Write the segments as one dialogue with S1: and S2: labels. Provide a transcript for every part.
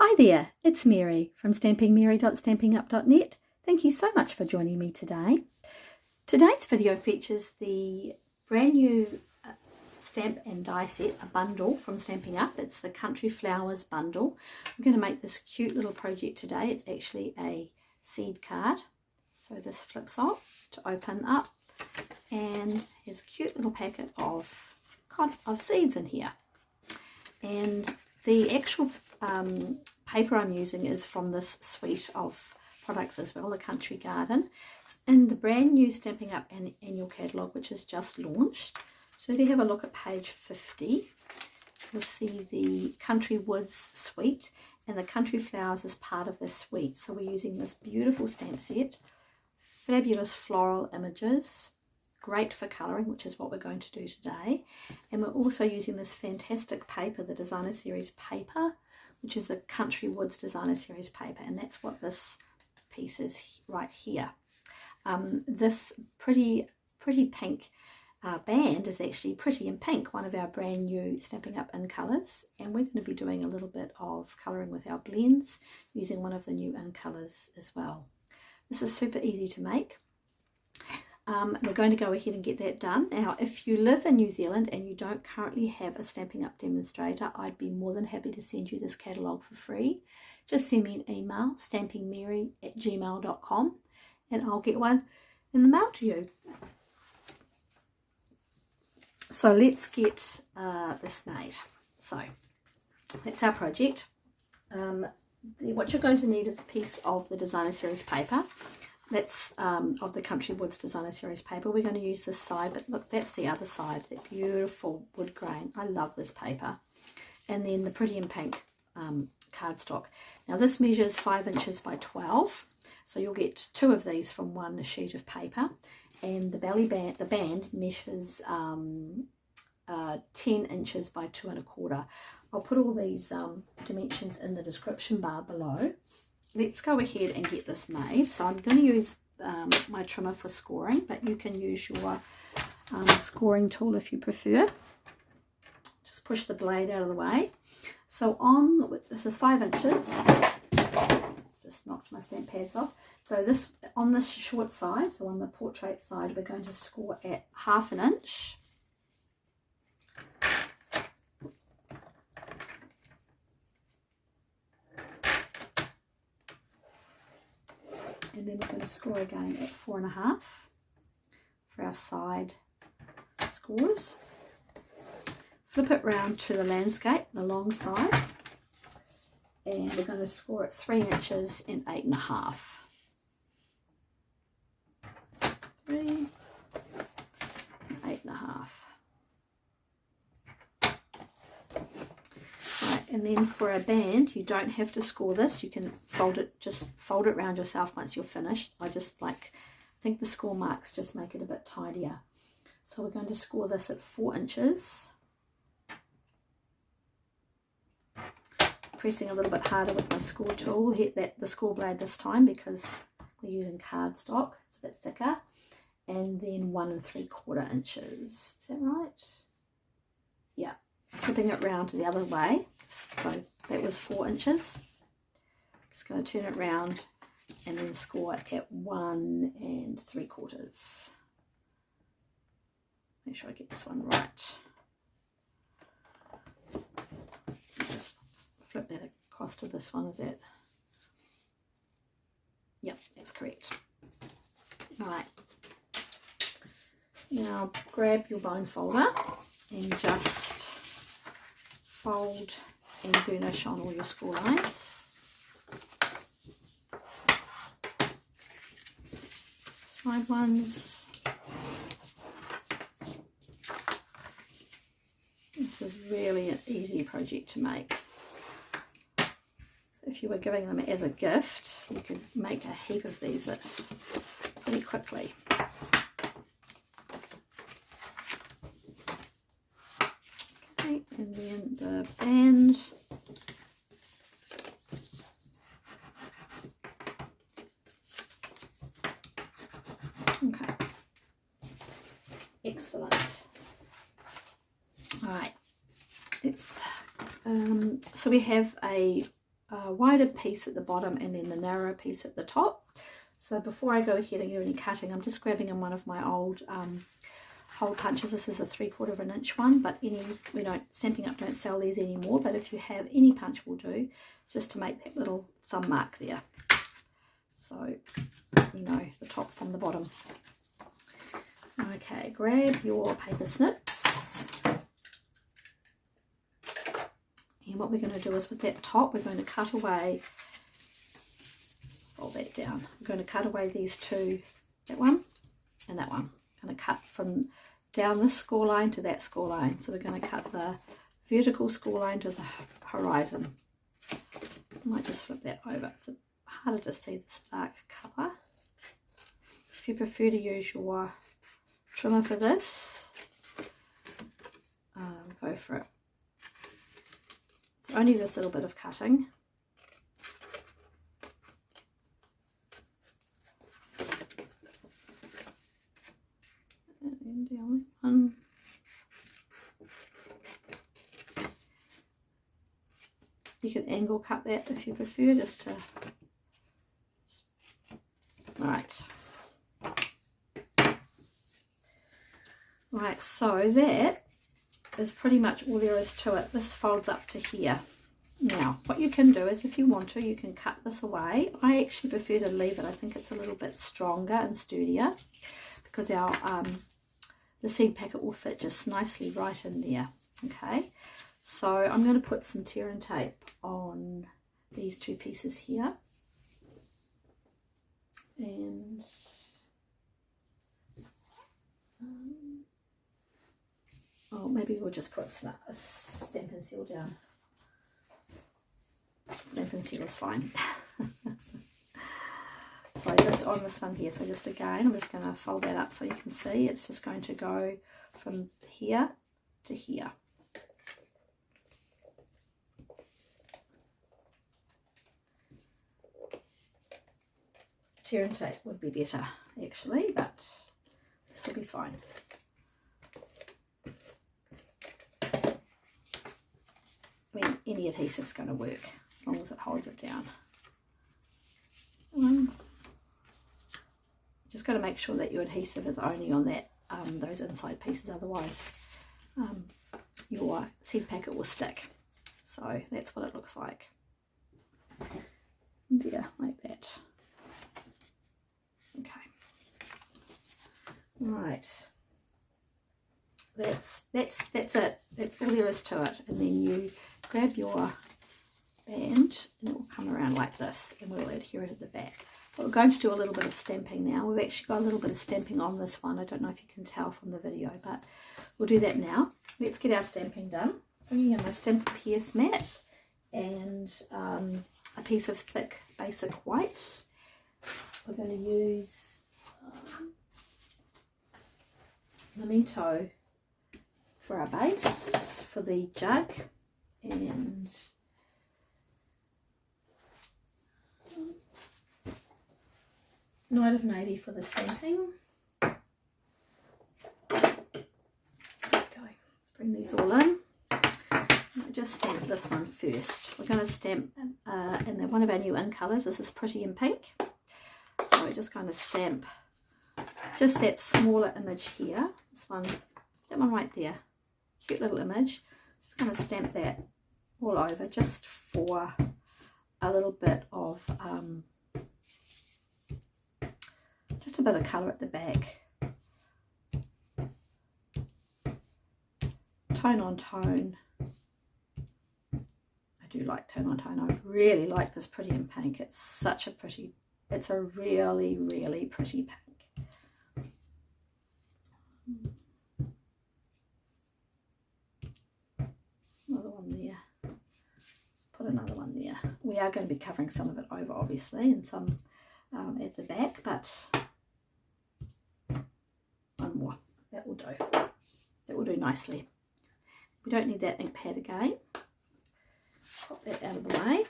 S1: Hi there, it's Mary from stampingmerry.stampingup.net. Thank you so much for joining me today. Today's video features the brand new stamp and die set, a bundle from Stampin' Up. It's the Country Flowers bundle. I'm going to make this cute little project today. It's actually a seed card. So this flips off to open up and has a cute little packet of seeds in here. And the actual paper I'm using is from this suite of products as well, the Country Garden. It's in the brand new Stampin' Up annual catalogue, which is just launched. So if you have a look at page 50, you'll see the Country Woods suite, and the Country Flowers is part of this suite. So we're using this beautiful stamp set, fabulous floral images, great for colouring, which is what we're going to do today. And we're also using this fantastic paper, the Designer Series paper, which is the Country Woods Designer Series paper, and that's what this piece is right here. This pretty pink band is actually Pretty in Pink, one of our brand new Stampin' Up in colours, and we're going to be doing a little bit of colouring with our blends using one of the new in colours as well. This is super easy to make. We're going to go ahead and get that done. Now, if you live in New Zealand and you don't currently have a Stampin' Up demonstrator, I'd be more than happy to send you this catalogue for free. Just send me an email, stampingmerry@gmail.com, and I'll get one in the mail to you. So let's get this made. So that's our project. What you're going to need is a piece of the Designer Series paper. That's of the Country Woods Designer Series paper. We're going to use this side, but look, that's the other side, that beautiful wood grain. I love this paper. And then the Pretty in Pink cardstock. Now this measures 5 inches by 12, so you'll get 2 of these from one sheet of paper. And the band measures 10 inches by 2 1/4. I'll put all these dimensions in the description bar below. Let's go ahead and get this made. So I'm going to use my trimmer for scoring, but you can use your scoring tool if you prefer. Just push the blade out of the way. So this is 5 inches. Just knocked my stamp pads off. So on this short side, so on the portrait side, we're going to score at 1/2 inch. And then we're going to score again at 4 1/2 for our side scores. Flip it round to the landscape, the long side, and we're going to score at 3 inches and 8 1/2. 3 and 8 1/2. And then for a band, you don't have to score this. You can just fold it around yourself once you're finished. I think the score marks just make it a bit tidier. So we're going to score this at 4 inches. Pressing a little bit harder with my score tool. Hit the score blade this time because we're using cardstock. It's a bit thicker. And then 1 3/4 inches. Is that right? Yeah. Flipping it round to the other way. So that was 4 inches. Just going to turn it round and then score at 1 3/4. Make sure I get this one right. Just flip that across to this one, is it? Yep, that's correct. Alright. Now grab your bone folder and just fold and burnish on all your score lines. Side ones. This is really an easy project to make. If you were giving them as a gift, you could make a heap of these pretty quickly. And then the band. Okay. Excellent. All right. So we have a wider piece at the bottom and then the narrow piece at the top. So before I go ahead and do any cutting, I'm just grabbing in one of my old hole punches. This is a 3/4 inch one, but Stampin' Up don't sell these anymore, but if you have, any punch will do, just to make that little thumb mark there, so you know the top from the bottom. Okay, grab your paper snips, and what we're going to do is with that top, we're going to cut away, fold that down, we're going to cut away these two, that one and that one. I'm going to cut from down this score line to that score line, so we're going to cut the vertical score line to the horizon. I might just flip that over, it's harder to see this dark colour. If you prefer to use your trimmer for this, go for it. It's only this little bit of cutting. And the only one. You can angle cut that if you prefer, just to. Right. Right, so that is pretty much all there is to it. This folds up to here. Now, what you can do is, if you want to, you can cut this away. I actually prefer to leave it. I think it's a little bit stronger and sturdier, because our the seed packet will fit just nicely right in there. Okay, so I'm going to put some tear and tape on these two pieces here, and oh, maybe we'll just put a Stampin' Seal down. Stampin' Seal is fine. So just on this one here, so just again, I'm just going to fold that up so you can see. It's just going to go from here to here. Tear and tape would be better actually, but this will be fine. I mean, any adhesive is going to work as long as it holds it down. Just got to make sure that your adhesive is only on that those inside pieces, otherwise your seed packet will stick. So that's what it looks like. Yeah, like that. Okay. Right. That's it. That's all there is to it. And then you grab your band and it will come around like this, and we'll adhere it at the back. But we're going to do a little bit of stamping now. We've actually got a little bit of stamping on this one. I don't know if you can tell from the video, but we'll do that now. Let's get our stamping done. Bringing in my Stampin' Pierce mat and a piece of thick basic white. We're going to use Memento for our base for the jug, and Night of Navy for the stamping. There we go. Let's bring these all in. I'll just stamp this one first. We're going to stamp in one of our new in colours. This is Pretty in Pink. So we're just going to stamp just that smaller image here. This one, that one right there. Cute little image. Just going to stamp that all over just for a little bit of just a bit of colour at the back. Tone on tone. I do like tone on tone. I really like this Pretty in Pink. It's such a pretty, it's a really, really pretty pink. Another one there. Let's put another one there. We are going to be covering some of it over, obviously, and some at the back, but one more. That will do. That will do nicely. We don't need that ink pad again. Pop that out of the way.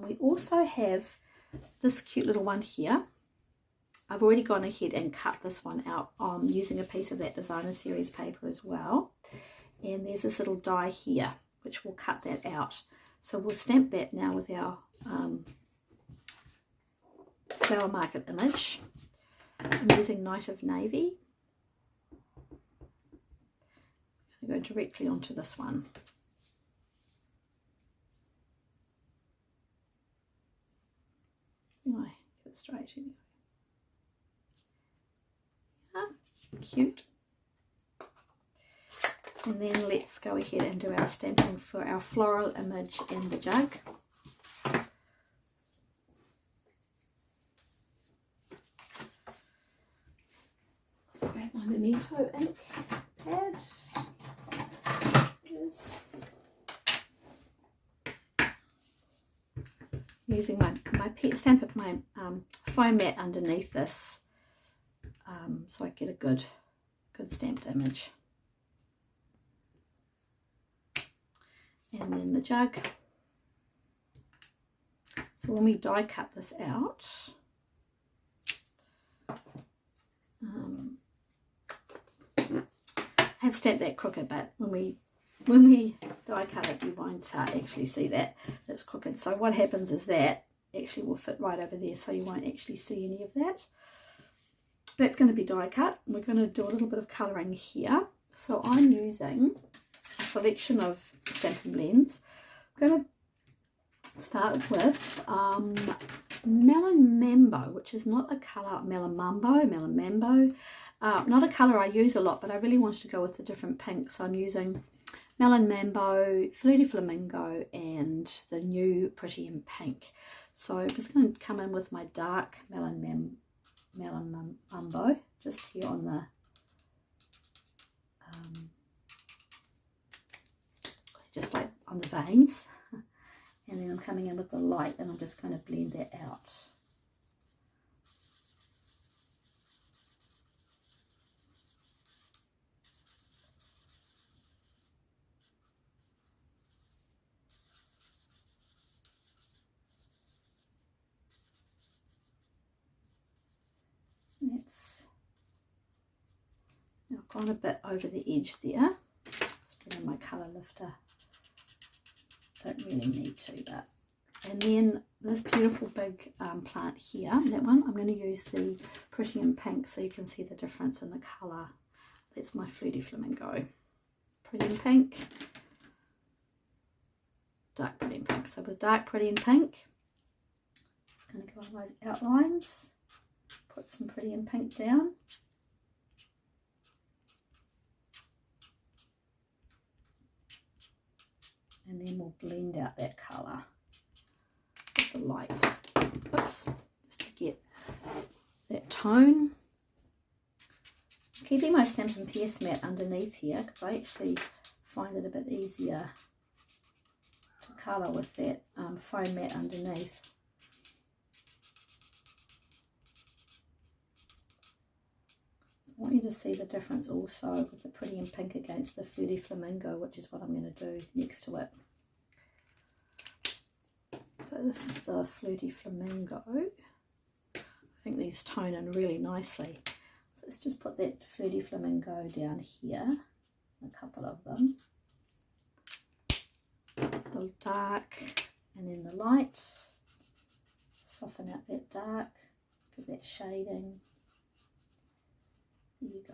S1: We also have this cute little one here. I've already gone ahead and cut this one out using a piece of that designer series paper as well. And there's this little die here which will cut that out. So we'll stamp that now with our flower market image. I'm using Night of Navy. I'm going to go directly onto this one. Anyway, get it straight. Here we go. Yeah, cute. And then let's go ahead and do our stamping for our floral image in the jug. So grab my Memento ink pad. Using my Stampin' Up, my foam mat underneath this, so I get a good stamped image. And then the jug. So when we die cut this out, I have stamped that crooked, but when we die cut it, you won't actually see that it's crooked. So what happens is that actually will fit right over there, so you won't actually see any of that. That's going to be die cut. We're going to do a little bit of colouring here. So I'm using a selection of Stampin' Blends. I'm going to start with Melon Mambo, which is not a colour, Melon Mambo, not a colour I use a lot, but I really wanted to go with a different pink, so I'm using Melon Mambo, Fluty Flamingo, and the new Pretty in Pink. So I'm just going to come in with my dark Melon Mambo, just here on the just like on the veins, and then I'm coming in with the light, and I'm just going to blend that out. That's now gone a bit over the edge there. Just bring in my colour lifter. Don't really need to, but. And then this beautiful big plant here, that one, I'm going to use the Pretty in Pink so you can see the difference in the colour. That's my Fluty Flamingo. Pretty in Pink, dark Pretty in Pink. So with dark Pretty in Pink, just going to go on those outlines, put some Pretty in Pink down. And then we'll blend out that colour with the light. Oops, just to get that tone. I'm keeping my Stampin' PS mat underneath here because I actually find it a bit easier to colour with that foam mat underneath. I want you to see the difference also with the Pretty in Pink against the Fluty Flamingo, which is what I'm going to do next to it. So this is the Fluty Flamingo. I think these tone in really nicely. So let's just put that Fluty Flamingo down here, a couple of them. The dark and then the light. Soften out that dark, give that shading. There you go.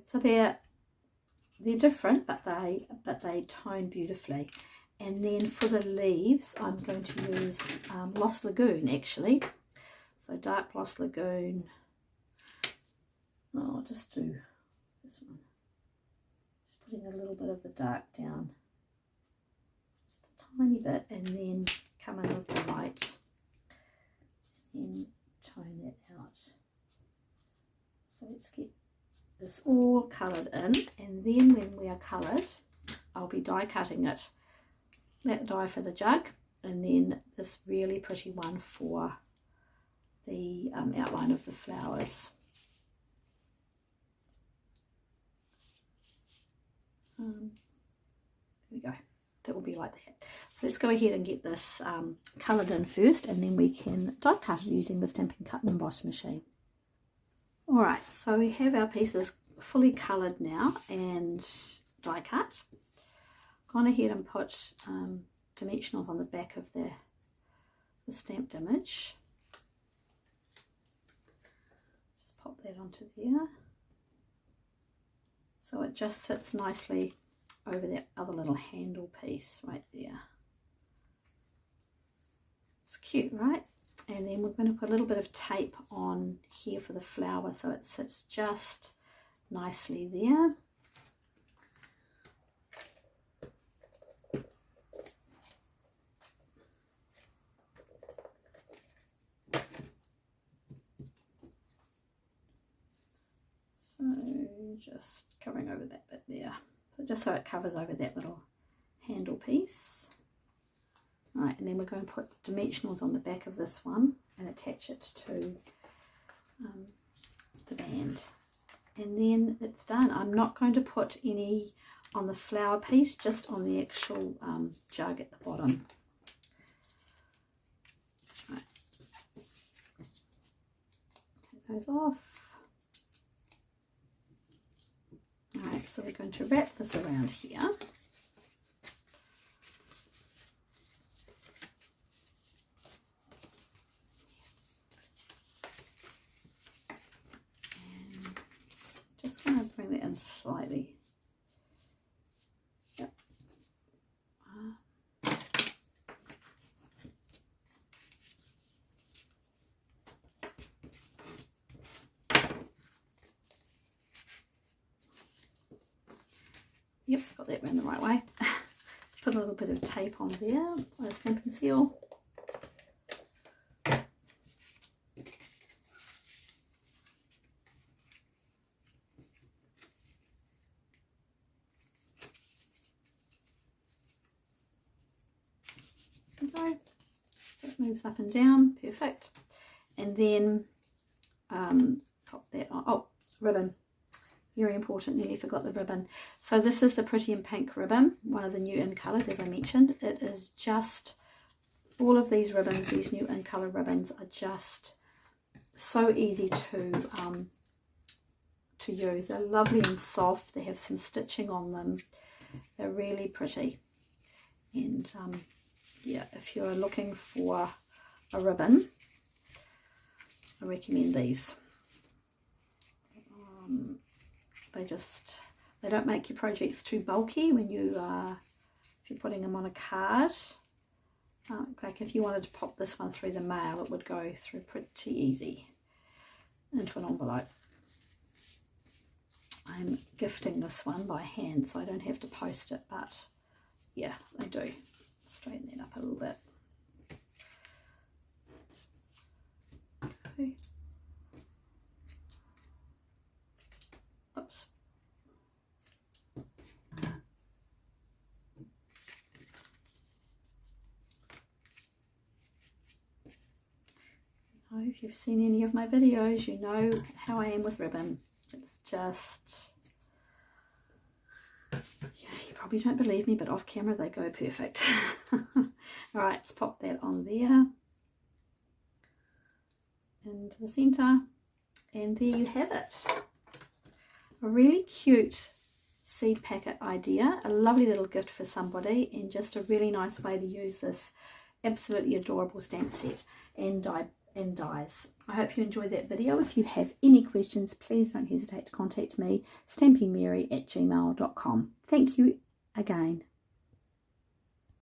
S1: So they're different, but they tone beautifully. And then for the leaves, I'm going to use Lost Lagoon actually. So dark Lost Lagoon. Oh, I'll just do this one. Just putting a little bit of the dark down, just a tiny bit, and then come in with the light and tone that out. So let's get this all coloured in, and then when we are coloured, I'll be die cutting it. That die for the jug, and then this really pretty one for the outline of the flowers. There we go. That will be like that. So let's go ahead and get this coloured in first, and then we can die cut it using the Stampin' Cut and Emboss machine. Alright, so we have our pieces fully coloured now and die cut. Gone ahead and put dimensionals on the back of the stamped image. Just pop that onto there. So it just sits nicely over that other little handle piece right there. It's cute, right? And then we're going to put a little bit of tape on here for the flower so it sits just nicely there. So just covering over that bit there. So just so it covers over that little handle piece. All right, and then we're going to put dimensionals on the back of this one and attach it to the band. And then it's done. I'm not going to put any on the flower piece, just on the actual jug at the bottom. Right. Take those off. Alright, so we're going to wrap this around here. And just going to bring that in slightly. Yep. Yep, got that round the right way. Let's put a little bit of tape on there, a stamp and seal. There we go. It moves up and down, perfect. And then pop that on. Oh, ribbon. Very important, nearly forgot the ribbon. So this is the Pretty in Pink ribbon, one of the new in colours, as I mentioned. It is just, all of these ribbons, these new in colour ribbons are just so easy to use. They're lovely and soft. They have some stitching on them. They're really pretty. And yeah, if you're looking for a ribbon, I recommend these. They don't make your projects too bulky when you if you're putting them on a card. Like if you wanted to pop this one through the mail, it would go through pretty easy into an envelope. I'm gifting this one by hand, so I don't have to post it, but yeah, I do. Straighten that up a little bit. Okay. Oops. If you've seen any of my videos, you know how I am with ribbon. It's just, yeah, you probably don't believe me, but off camera they go perfect. Alright, let's pop that on there into the center, and there you have it. A really cute seed packet idea, a lovely little gift for somebody, and just a really nice way to use this absolutely adorable stamp set and dies. I hope you enjoyed that video. If you have any questions, please don't hesitate to contact me, stampingmerry@gmail.com. Thank you again.